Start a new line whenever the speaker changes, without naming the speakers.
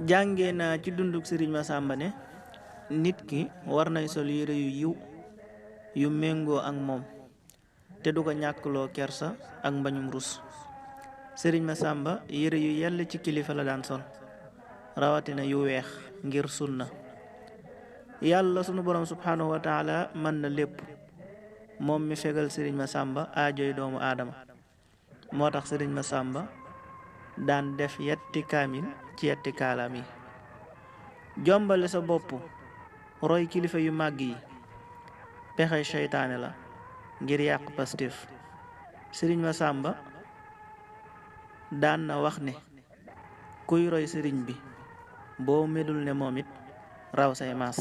jàngee naa ci dunduk Sëriñ Masamba ne nit ki war nay sol yére yu yiw yu méngoo ak moom te du ko ñàkkloo kersa ak mbañum rus. Sëriñ Masamba yére yu yell ci kilifa la daan sol rawatina yu weex ngir sunna. yàlla sunu borom subhanahu wa taala mën na lépp moom mi fegal Sëriñ Masamba aajoy doomu aadama moo tax Sëriñ Masamba daan def yetti kaamil ci yetti kaalaam yi. jombale sa bopp roy kilifa yu màgg yi pexey seytaane la ngir yàq pastéef. Sëriñ Masamba daan na wax ne kuy roy sëriñ bi boo melul ne moom it raw say maas.